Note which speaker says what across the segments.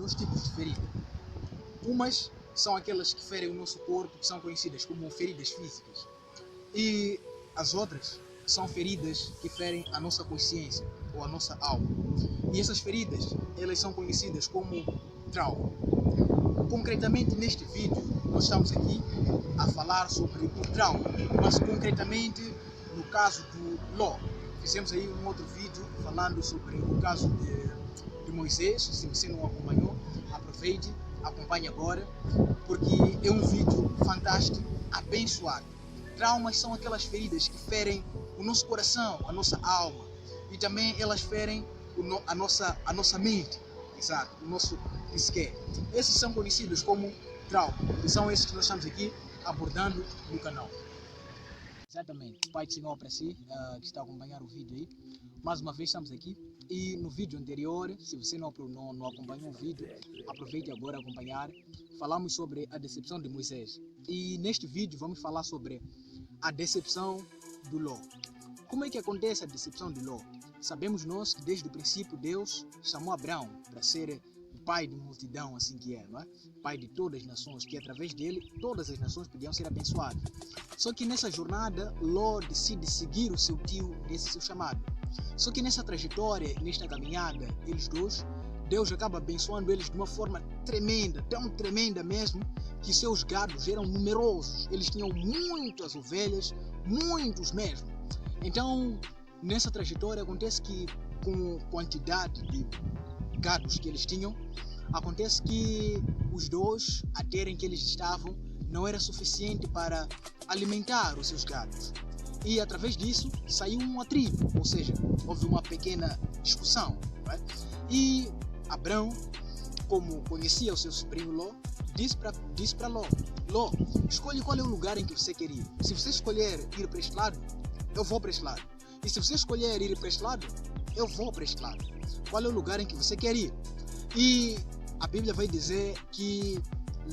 Speaker 1: dois tipos de ferida. Umas são aquelas que ferem o nosso corpo, que são conhecidas como feridas físicas. E as outras são feridas que ferem a nossa consciência ou a nossa alma. E essas feridas, elas são conhecidas como trauma. Concretamente neste vídeo, nós estamos aqui a falar sobre o trauma, mas concretamente no caso do Ló. Fizemos aí um outro vídeo falando sobre o caso de Moisés. Se você não acompanhou, aproveite, acompanhe agora, porque é um vídeo fantástico, abençoado. Traumas são aquelas feridas que ferem o nosso coração, a nossa alma, e também elas ferem a nossa mente, exato, o nosso psique. Esses são conhecidos como traumas, e são esses que nós estamos aqui abordando no canal. Exatamente, Pai do Senhor para si, que está a acompanhar o vídeo aí. Mais uma vez estamos aqui, e no vídeo anterior, se você não acompanhou o vídeo, aproveite agora a acompanhar. Falamos sobre a decepção de Moisés, e neste vídeo vamos falar sobre a decepção do Ló. Como é que acontece a decepção de Ló? Sabemos nós que desde o princípio Deus chamou Abraão para ser o pai de multidão, assim que é, não é? Pai de todas as nações, que através dele todas as nações podiam ser abençoadas. Só que nessa jornada Ló decide seguir o seu tio nesse seu chamado. Só que nessa trajetória, nesta caminhada, eles dois, Deus acaba abençoando eles de uma forma tremenda, tão tremenda mesmo, que seus gados eram numerosos. Eles tinham muitas ovelhas, muitos mesmo. Então, nessa trajetória, acontece que com a quantidade de gados que eles tinham, acontece que os dois, a terra em que eles estavam, não era suficiente para alimentar os seus gados. E através disso saiu um atrito, ou seja, houve uma pequena discussão. Não é? E Abraão, como conhecia o seu sobrinho Ló, disse para Ló: Ló, escolhe qual é o lugar em que você quer ir. Se você escolher ir para este lado, eu vou para este lado. E se você escolher ir para este lado, eu vou para este lado. Qual é o lugar em que você quer ir? E a Bíblia vai dizer que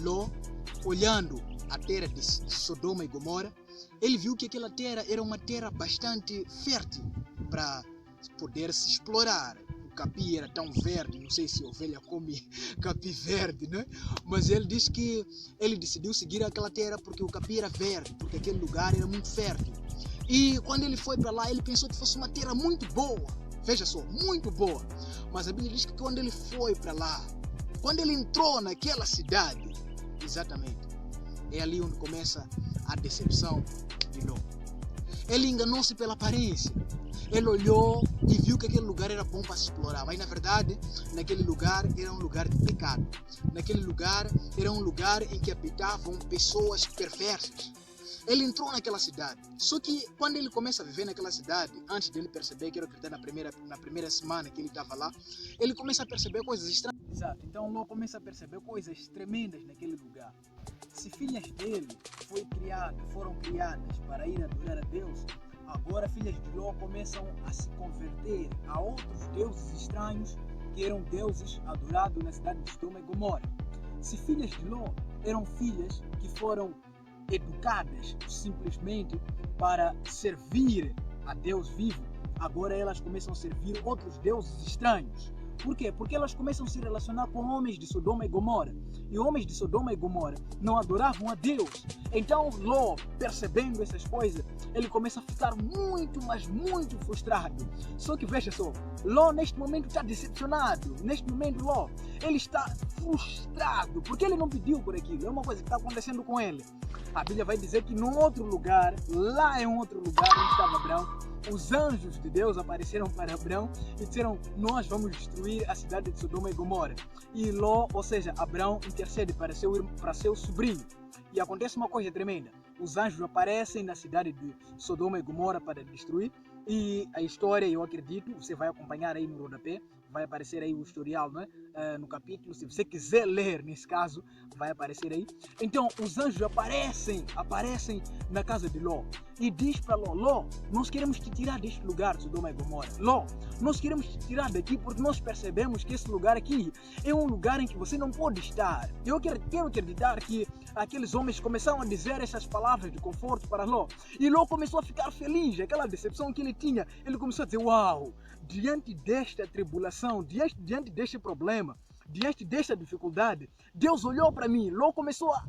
Speaker 1: Ló, olhando a terra de Sodoma e Gomorra, ele viu que aquela terra era uma terra bastante fértil para poder se explorar. O capim era tão verde, não sei se a ovelha come capim verde, né? Mas ele disse que ele decidiu seguir aquela terra porque o capim era verde, porque aquele lugar era muito fértil. E quando ele foi para lá, ele pensou que fosse uma terra muito boa. Veja só, muito boa. Mas a Bíblia diz que quando ele foi para lá, quando ele entrou naquela cidade, exatamente, é ali onde começa a decepção de Ló. Ele enganou-se pela aparência. Ele olhou e viu que aquele lugar era bom para se explorar, mas na verdade, naquele lugar era um lugar de pecado. Naquele lugar era um lugar em que habitavam pessoas perversas. Ele entrou naquela cidade, só que quando ele começa a viver naquela cidade, antes dele perceber, quero acreditar na primeira semana que ele estava lá, ele começa a perceber coisas estranhas. Exato, então Ló começa a perceber coisas tremendas naquele lugar. Se filhas dele foram criadas para ir adorar a Deus, agora filhas de Ló começam a se converter a outros deuses estranhos que eram deuses adorados na cidade de Sodoma e Gomorra. Se filhas de Ló eram filhas que foram educadas simplesmente para servir a Deus vivo, agora elas começam a servir outros deuses estranhos. Por quê? Porque elas começam a se relacionar com homens de Sodoma e Gomorra. E homens de Sodoma e Gomorra não adoravam a Deus. Então Ló, percebendo essas coisas, ele começa a ficar muito, mas muito frustrado. Só que veja só, Ló neste momento está decepcionado. Neste momento Ló, ele está frustrado, porque ele não pediu por aquilo. É uma coisa que está acontecendo com ele. A Bíblia vai dizer que num outro lugar, lá em outro lugar onde estava Abraão, os anjos de Deus apareceram para Abraão e disseram: nós vamos destruir a cidade de Sodoma e Gomorra. E Ló, ou seja, Abraão intercede para seu sobrinho. E acontece uma coisa tremenda. Os anjos aparecem na cidade de Sodoma e Gomorra para destruir. E a história, eu acredito, você vai acompanhar aí no rodapé, vai aparecer aí o historial, né? No capítulo, se você quiser ler, nesse caso, vai aparecer aí. Então, os anjos aparecem na casa de Ló e diz para Ló: Ló, nós queremos te tirar deste lugar de Sodoma e Gomorra. Ló, nós queremos te tirar daqui porque nós percebemos que esse lugar aqui é um lugar em que você não pode estar. Eu quero acreditar que aqueles homens começaram a dizer essas palavras de conforto para Ló. E Ló começou a ficar feliz, aquela decepção que ele tinha. Ele começou a dizer: uau, diante desta tribulação, diante deste problema,
Speaker 2: diante desta dificuldade, Deus olhou para mim, logo começou a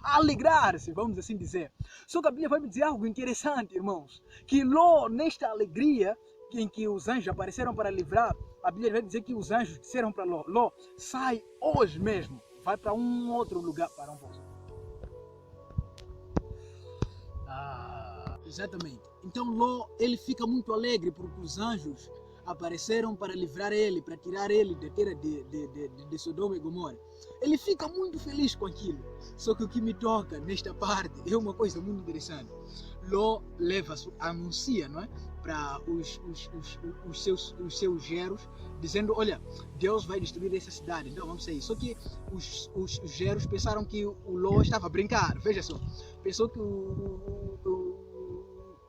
Speaker 2: alegrar-se, vamos assim dizer. Só que a Bíblia vai me dizer algo interessante, irmãos, que Ló, nesta alegria em que os anjos apareceram para livrar, a Bíblia vai dizer que os anjos disseram para Ló, Ló, sai hoje mesmo, vai para um outro lugar, para um pouco. Exatamente. Então Ló, ele fica muito alegre porque os anjos apareceram para livrar ele, para tirar ele da terra de Sodoma e Gomorra. Ele fica muito feliz com aquilo. Só que o que me toca nesta parte é uma coisa muito interessante. Ló leva, anuncia, não é? Para os seus geros, dizendo, olha, Deus vai destruir essa cidade, então vamos sair. Só que os geros pensaram que o Ló estava a brincar, veja só. Pensou que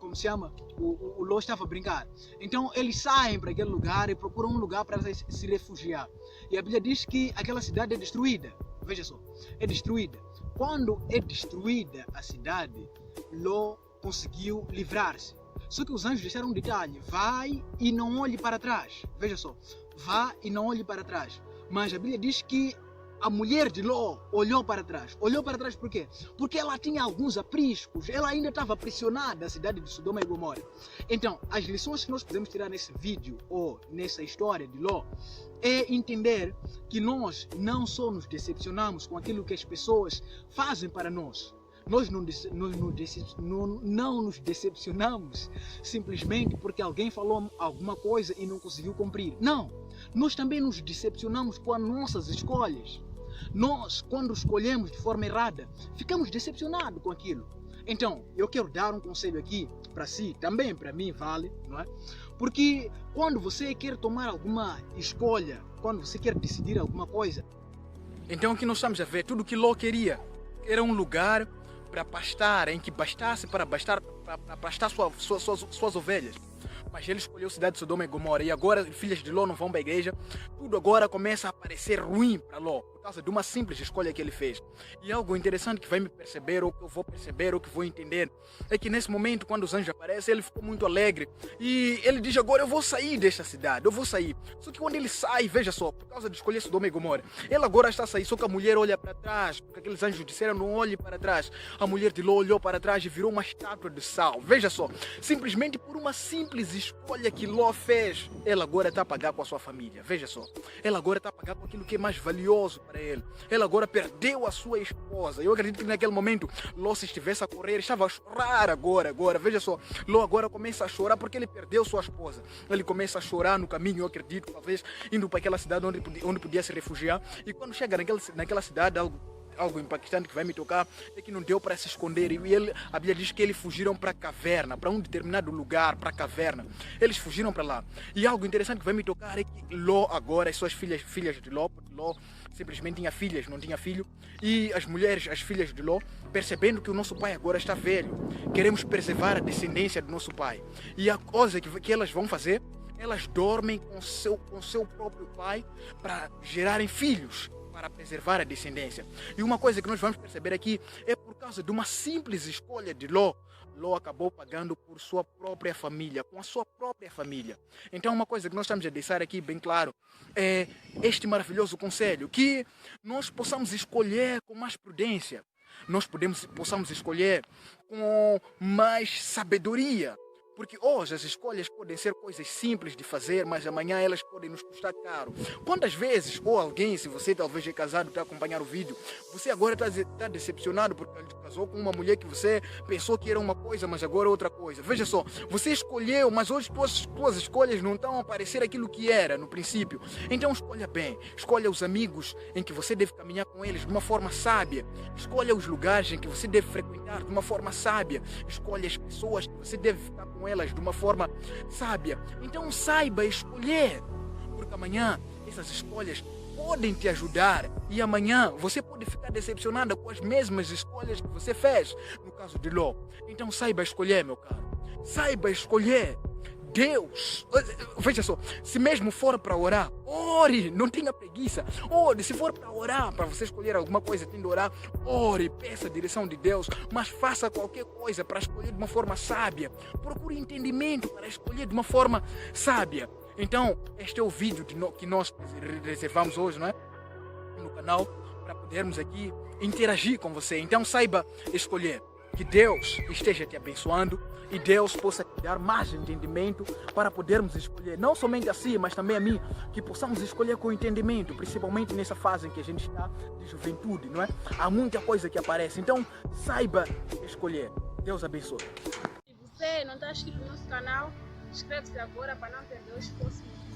Speaker 2: como se chama? O Ló estava a brincar. Então eles saem para aquele lugar e procuram um lugar para se refugiar. E a Bíblia diz que aquela cidade é destruída. Veja só, é destruída. Quando é destruída a cidade, Ló conseguiu livrar-se. Só que os anjos disseram um detalhe, vai e não olhe para trás. Veja só, vá e não olhe para trás. Mas a Bíblia diz que a mulher de Ló olhou para trás. Olhou para trás por quê? Porque ela tinha alguns apriscos. Ela ainda estava pressionada, a cidade de Sodoma e Gomorra. Então, as lições que nós podemos tirar nesse vídeo ou nessa história de Ló é entender que nós não só nos decepcionamos com aquilo que as pessoas fazem para nós. Nós não nos decepcionamos simplesmente porque alguém falou alguma coisa e não conseguiu cumprir. Não! Nós também nos decepcionamos com as nossas escolhas. Nós, quando escolhemos de forma errada, ficamos decepcionados com aquilo. Então, eu quero dar um conselho aqui para si, também para mim vale, não é? Porque quando você quer tomar alguma escolha, quando você quer decidir alguma coisa, então o que nós estamos a ver, tudo que Ló queria era um lugar para pastar, em que bastasse para pastar suas ovelhas. Mas ele escolheu a cidade de Sodoma e Gomorra e agora filhas de Ló não vão para a igreja. Tudo agora começa a parecer ruim para Ló por causa de uma simples escolha que ele fez. E algo interessante que vai me perceber, ou que eu vou perceber, ou que vou entender, é que nesse momento, quando os anjos aparecem, ele ficou muito alegre. E ele diz, agora eu vou sair desta cidade, eu vou sair. Só que quando ele sai, veja só, por causa de escolher Sodoma e Gomorra, ele agora está a sair, só que a mulher olha para trás, porque aqueles anjos disseram, não olhe para trás. A mulher de Ló olhou para trás e virou uma estátua de sal. Veja só, simplesmente por uma simples escolha que Ló fez, ela agora está a pagar com a sua família. Veja só, ela agora está a pagar com aquilo que é mais valioso para ele. Ela agora perdeu a sua esposa. Eu acredito que naquele momento Ló, se estivesse a correr, estava a chorar agora. Veja só, Ló agora começa a chorar porque ele perdeu sua esposa. Ele começa a chorar no caminho, eu acredito, talvez indo para aquela cidade onde podia se refugiar. E quando chega naquela cidade, algo impactante que vai me tocar é que não deu para se esconder. E a Bíblia diz que eles fugiram para a caverna, para um determinado lugar, para a caverna. Eles fugiram para lá. E algo interessante que vai me tocar é que Ló agora, as suas filhas de Ló, porque Ló simplesmente tinha filhas, não tinha filho, e as mulheres, as filhas de Ló, percebendo que o nosso pai agora está velho, queremos preservar a descendência do nosso pai. E a coisa que elas vão fazer, elas dormem com seu próprio pai para gerarem filhos, para preservar a descendência. E uma coisa que nós vamos perceber aqui é por causa de uma simples escolha de Ló. Ló acabou pagando por sua própria família, com a sua própria família. Então uma coisa que nós estamos a deixar aqui bem claro é este maravilhoso conselho, que nós possamos escolher com mais prudência, possamos escolher com mais sabedoria. Porque hoje as escolhas podem ser coisas simples de fazer, mas amanhã elas podem nos custar caro. Quantas vezes, ou alguém, se você talvez é casado e está a acompanhar o vídeo, você agora está decepcionado porque casou com uma mulher que você pensou que era uma coisa, mas agora é outra coisa. Veja só, você escolheu, mas hoje tuas escolhas não estão a parecer aquilo que era no princípio. Então escolha bem, escolha os amigos em que você deve caminhar com eles de uma forma sábia. Escolha os lugares em que você deve frequentar de uma forma sábia. Escolha as pessoas que você deve ficar com elas de uma forma sábia. Então saiba escolher, porque amanhã essas escolhas podem te ajudar e amanhã você pode ficar decepcionada com as mesmas escolhas que você fez, no caso de Ló. Então saiba escolher, meu caro, saiba escolher. Deus, veja só, se mesmo for para orar, ore, não tenha preguiça, ore. Se for para orar, para você escolher alguma coisa, tem de orar, ore, peça a direção de Deus, mas faça qualquer coisa para escolher de uma forma sábia. Procure entendimento para escolher de uma forma sábia. Então, este é o vídeo que nós reservamos hoje, não é? no canal para podermos aqui interagir com você. Então saiba escolher. Que Deus esteja te abençoando e Deus possa te dar mais entendimento para podermos escolher, não somente assim, mas também a mim, que possamos escolher com entendimento, principalmente nessa fase em que a gente está de juventude, não é? Há muita coisa que aparece, então saiba escolher. Deus abençoe.
Speaker 3: Se você não está inscrito no nosso canal, inscreve-se agora para não perder os próximos vídeos.